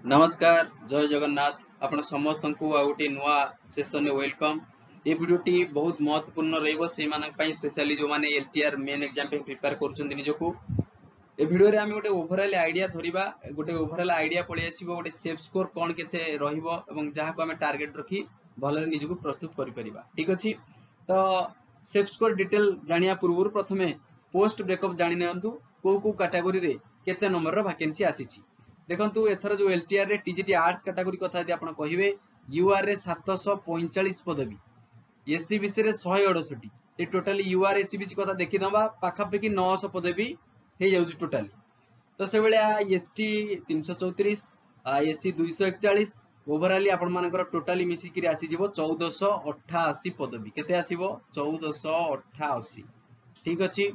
नमस्कार जय जगन्नाथ आपण समस्त को गोटे नुआ सेशन वेलकम। ये वीडियोटी बहुत महत्वपूर्ण रहिबो से मानक पई स्पेशली जो माने एलटीआर मेन एग्जाम पे प्रिपेयर करछन निजको। ए वीडियो रे हम गोटे ओवरऑल आईडिया धरिबा गोटे ओवरऑल आईडिया पळि आसीबो गोटे सेफ स्कोर कोन केते रहिबो एवं जहा को हम टारगेट रखी भलरे निजको प्रस्तुत करि परिबा। ठीक अछि तो सेफ स्कोर डिटेल जानिया पूर्व प्रथमे पोस्ट ब्रेकअप जानि नंतु को कैटेगरी रे केते नंबर रो वैकेंसी आसीछि। देखंतु एथर जो एलटीआर रे टीजीटी आर्ट्स कैटेगरी कथा यदि आपण कहिबे यूआर रे 745 पदवी, एससीबीसी रे 168, ए टोटली यूआर एससीबीसी कथा देखि दबा पाखा पेकी 900 पदवी हे जाउछि टोटली। तो से बेले एसटी 334 एससी 241 ओवरऑल आपण मानकर टोटली मिसी कि आसी जिवो 1488 पदवी। केते आसीबो 1488। ठीक अछि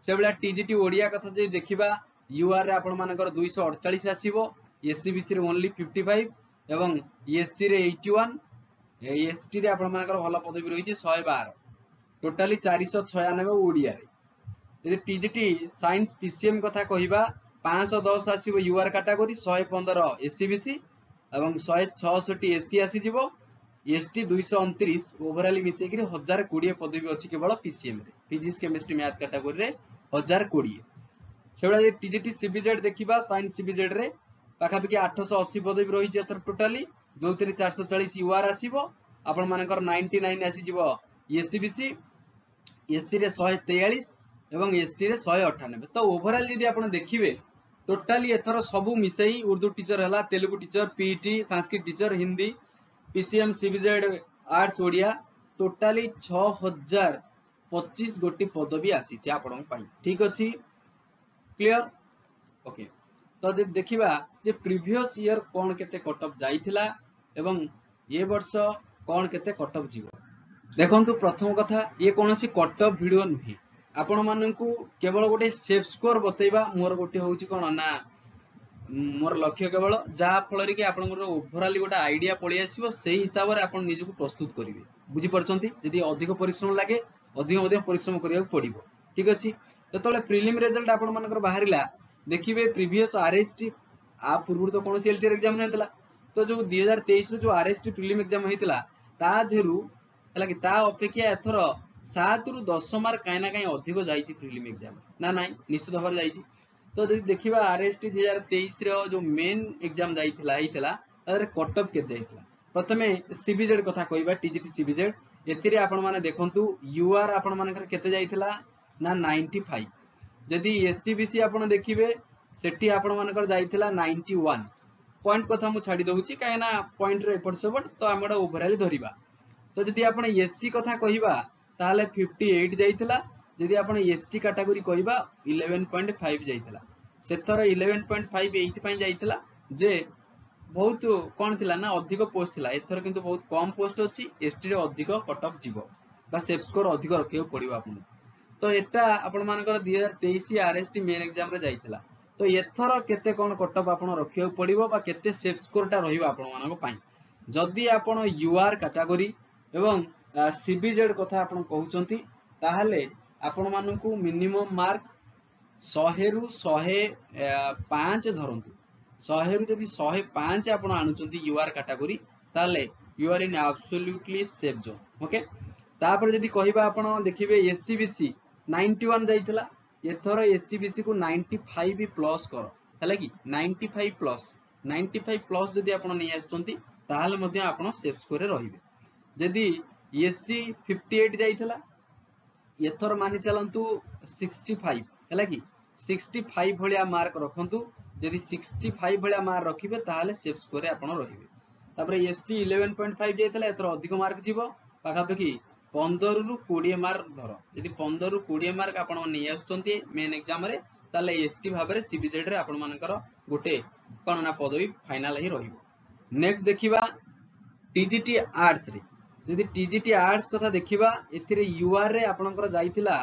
से बेले टीजीटी ओडिया कथा जे देखिबा यूआर रे आपण मानकर 248 आसीबो, एससीबीसी रे ओनली 55 एवं एससी रे 81, एसटी रे आपण मानकर भल पदवी रहिछि 112, टोटली 496 ओडिया रे। यदि टीजीटी साइंस पीसीएम कथा कहिबा 510 आसीबो यूआर कैटेगरी, 115 एससीबीसी एवं 166 एससी आसी जिवो, एसटी 229 ओवरऑल मिसे कि 1020 पदवी अछि केवल पीसीएम रे, फिजिक्स केमिस्ट्री मैथ कैटेगरी रे 1020। सेबडा टीजीटी सीबीजेड देखिबा साइंस सीबीजेड रे पाखापाखि 880 पदवी रही एथर टोटली, जो 440 यूआर आसीबो आपण मानकर 99 आसी जिवो एससीबीसी, एससी रे 143 एवं एसटी रे 198। तो ओवरऑल यदि आपण देखिबे टोटली एथर सबु मिसई उर्दू टीचर हला, Telugu teacher, PT, Sanskrit teacher, Hindi, PCM, CBZ, arts, Odia totally 6025 गोटी पदवी आसी छै आपण पई। ठीक अछि क्लियर ओके। तो देखिबा जे प्रीवियस ईयर कोन केते कट ऑफ जाइथिला एवं ये वर्ष कोन केते कट ऑफ जीवो। देखंतु प्रथम कथा ये कोनोसी कट ऑफ वीडियो नुही, आपण माननकु केवल गोटे सेफ स्कोर बतैबा मोर गोटे होउची कोन ना मोर लक्ष्य केवल जा फल रे कि आपण ओवरऑल गोटे आईडिया पळि आसीबो सेही हिसाब रे आपण निजको प्रस्तुत करिवे। बुझी परछंती यदि अधिक परिश्रम लागे अधिक परिश्रम करिया पड़िबो। ठीक अछि जतले प्रीलिम रिजल्ट आपण मानकर बाहरिला देखिबे प्रीवियस आरएसटी आ पूर्व तो कोनोसी एलटीआर एग्जाम नैतला, तो जो 2023 रो जो आरएसटी प्रीलिम एग्जाम हेतिला ता धेरु हला कि ता अपेक्षा एथर 7 रु 10 मार्क काई ना काई अधिक जाईची प्रीलिम एग्जाम ना नाइ निश्चित भाବରେ जाईची। तो यदि देखिबा आरएसटी 2023 रो जो मेन एग्जाम जाईथिला हेतिला तारे कट ऑफ के जाईथिला। प्रथमे सीबीजेड कथा कहिबा टीजीटी सीबीजेड एथिरे आपण माने देखंतु यूआर आपण मानकर केते जाईथिला ना 95। जदि एससीबीसी आपण देखिबे सेठी आपण मानकर जाईथिला 91 पॉइंट कथा मु छाडी दउची काहे ना पॉइंट रे एपट सेपट तो हमडा ओवरऑल धरिबा। तो जदि आपण एससी कथा कहिबा ताले 58 जाईथिला, जदि आपण एसटी कैटेगरी कहिबा 11.5 जाईथिला। सेथर 11.5 एथि पई जाईथिला जे बहुत कोन थिला ना अधिक पोस्ट थिला, एथर किंतु बहुत कम पोस्ट अछि, एसटी रे अधिक कट ऑफ जीवो बा सेफ स्कोर अधिक रखियो पड़िबो आपन। तो एटा आपण मानकर 2023 आरएसटी मेन एग्जाम रे जाईथिला। तो एथर केते कोन कट ऑफ आपण रखियो पड़िबो बा केते सेफ स्कोर टा रहिबो आपण मानक पई। जदि आपण यूआर कैटेगरी एवं सीबीजेड कथा आपण कहउचंती ताहाले आपण मानकू मिनिमम मार्क 100 रु 105 धरंतु। 100 रु जदि 105 आपण आनुचंती यूआर कैटेगरी ताहाले you are in absolutely safe zone. Okay तापर जदि कहिबा आपण देखिबे एससीबीसी 91 जाइथिला, एथर एससीबीसी को 95 प्लस कर हला कि 95 प्लस जदि आपण नै आछंती ताहाले मध्ये आपण सेफ स्कोर रे रहिबे। जदि एससी 58 जाइथिला, एथर मानि चलंतु 65 हला कि 65 भलिया मार्क रखंतु। जदि 65 भलिया मार्क रखिबे ताहाले सेफ स्कोर रे आपण रहिबे। तापर एसटी 11.5 जाइथिला, एथर अधिक मार्क जीवो पाखा पेकी 15 रु 20 मार्क धर। यदि 15 रु 20 मार्क आपण नै आछंती मेन एग्जाम रे ताले एसटी भाबरे सीबीजेड रे आपण मानकर गोटे कोन ना पदवी फाइनल ही रहिबो। नेक्स्ट देखिबा टीजीटी आर्ट्स रे, यदि टीजीटी आर्ट्स कथा देखिबा एथिरे यूआर रे आपनकर जाइथिला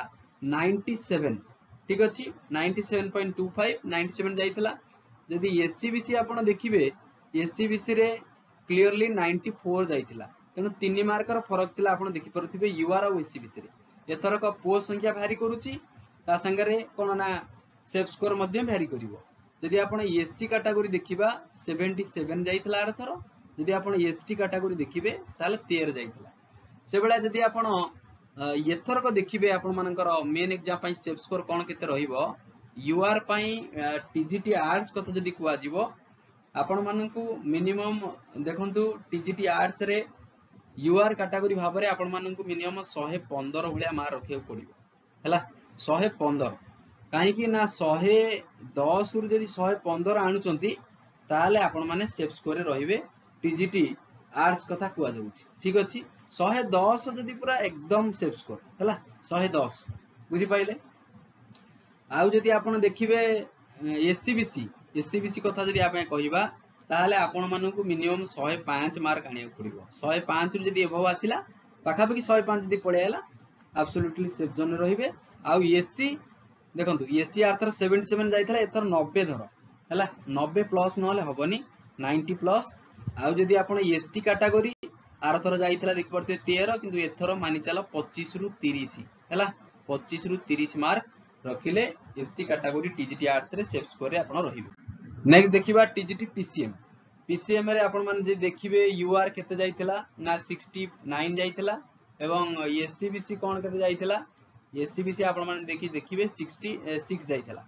97। ठीक अछि 97.25 97 जाइथिला। यदि एससीबीसी आपण देखिबे एससीबीसी रे क्लियरली 94 जाइथिला, तेनु 3 मार्कर फरक थिला आपण देखि परथिबे यूआर और एससीबीसी रे। एथर का पोस्ट संख्या भारी करूची ता संगे रे कोन ना सेफ स्कोर मध्ये भारी करिवो। जदि आपण एससी कैटेगरी देखिबा 77 जाइतला आर थरो जदि आपण एसटी कैटेगरी देखिबे ताले 13 जाइतला से बेला जदि आपण एथरक देखिबे आपण मानकर मेन एग्जाम पई सेफ स्कोर कोन केते रहिबो यूआर पई टीजीटी आर्ट्स कत जदि कुआ जीवो आपण मानकू मिनिमम देखंतु टीजीटी आर्ट्स रे यूआर कैटेगरी भाव रे आपण मानकू मिनिमम 115 भलिया मार्क रखियो पड़िबो हला 115 काहे कि ना 110 रु जदि 115 आनुचंती ताले आपण माने सेफ स्कोर रे रहिबे टीजीटी आर्ट्स कथा कुआ जाउची ठीक अछि 110 जदि पूरा एकदम सेफ स्कोर हला 110 बुझी पाइले आउ जदि आपण देखिबे एससीबीसी कथा जदि आपे कहिबा ताले आपण मानकू मिनिमम 105 मार्क आनिया पड़िबो 105 रु जदि एभव आसिला पाखापाखि 105 जदि पळे आला एब्सोल्युटली सेफ जोन रे रहिबे आउ एससी देखंतु एससी आर्थर 77 जाइतला एथर 90 धर हला 90 प्लस नहले हबनी 90 प्लस आउ जदि आपण एसटी कैटेगरी आरथर जाइतला देख पड़ते 13 किंतु एथर मानि चला 25 रु 30 हला 25 रु 30 मार्क रखिले एसटी कैटेगरी टीजीटी आर्ट्स रे सेफ स्कोर रे आपण रहिबे नेक्स्ट देखिबा टीजीटी पीसीएम रे आपण मान जे देखिबे यूआर केते जाइतला ना 69 जाइतला एवं एससीबीसी कोन केते जाइतला एससीबीसी आपण मान देखिबे 66 जाइतला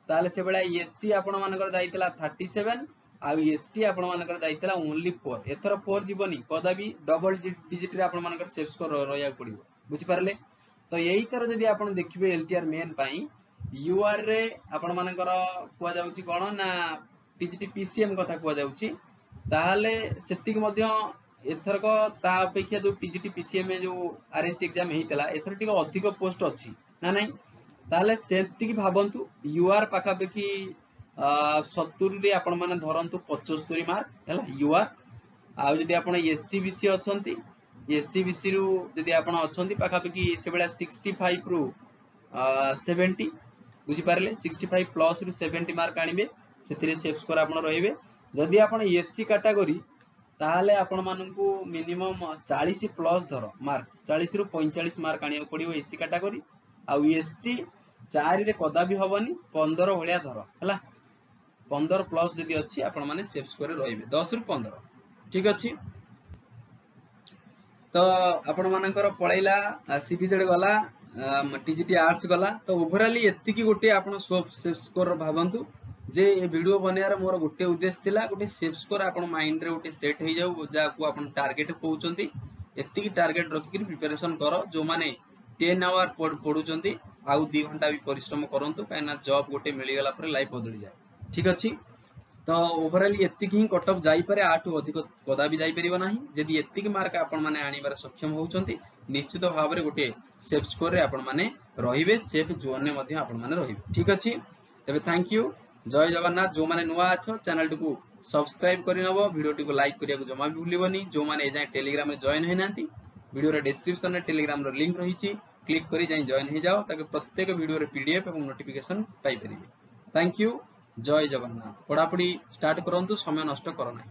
ताले से बेला एससी आपण मानकर जाइतला 37 आ एसटी आपण मानकर जाइतला ओनली 4 एथर 4 जीवनी कदाबी डबल डिजिट रे आपण मानकर सेफ स्कोर रहिया पड़िबो बुझि पारले तो यही तर जदि आपण देखिबे एलटीआर मेन पई यूआर रे आपण मानकर कुआ जाउची कोन ना टीजीटी पीसीएम कथा कुआ जाउची ताहाले सेतिक मध्य एथरक ता अपेक्षा जो टीजीटी पीसीएम जो आरएसटी एग्जाम हेतला एथर टिक अधिक पोस्ट अछि ना नहीं ताहाले सेतिक भाबंतु यूआर पाखापेखी 70 रे आपण माने धरंतु 75 मार्क हैला यूआर आ जदि आपण एससीबीसी अछंती एससीबीसी रु जदि आपण अछंती पाखापेखी से बेला 65 रु 70 बुझी पारले 65 प्लस रु 70 मार्क आनिबे सेतिरे सेफ स्कोर आपण रहिबे जदि आपण एससी कैटेगरी ताहाले आपण माननकू मिनिमम 40 प्लस धर मार्क 40 रु 45 मार्क आनियो पड़िबो एससी कैटेगरी आ एसटी 4 रे कदा भी हबनी 15 भलिया धर हला 15 प्लस जदि अछि आपण माने सेफ स्कोर रे रहिबे 10 रु 15 ठीक अछि तो आपण मानकर पळैला सीबीजेड गला टीजीटी आर्ट्स गला तो ओवरऑली एत्ति की गोटे आपण सेफ स्कोर भाबंतु जे ए वीडियो बनायार मोर गोटे उद्देश्य थिला गोटे सेफ स्कोर आपण माइंड रे गोटे सेट हे जाऊ जा को आपण टारगेट कहउचंती एत्ति की टारगेट रखि कि प्रिपरेशन करो जो माने 10 आवर पढुचंती आउ 2 घंटा भी परिश्रम करंतु काइना जॉब गोटे मिली गला पर लाइफ बदली जाय ठीक अछि तो ओवरऑल एत्ति की कटअप जाई पारे आठु अधिक कदा भी जाई परिबो नाही जदि एत्ति की मार्क आपण माने आनिबार सक्षम होउचंती निश्चित भाव रे गोटे सेफ स्कोर रे आपण माने रहिबे सेफ जोन ने मध्ये आपण माने रहिबे ठीक अछि तबे थैंक यू जय जगन्नाथ जो माने नुवा अछो चैनल को सब्सक्राइब करि नबो वीडियो को लाइक करिया को जमा भी भूलिबोनी जो माने एजाय टेलीग्राम में जॉइन हे नांती वीडियो रे डिस्क्रिप्शन में टेलीग्राम रो लिंक रहिछि क्लिक करी जाय जॉइन हे जाओ ताकि प्रत्येक वीडियो रे पीडीएफ एवं नोटिफिकेशन पाई परिबे थैंक यू जय जगन्नाथ पढ़ापढ़ी स्टार्ट करंतु समय नष्ट करो नाही।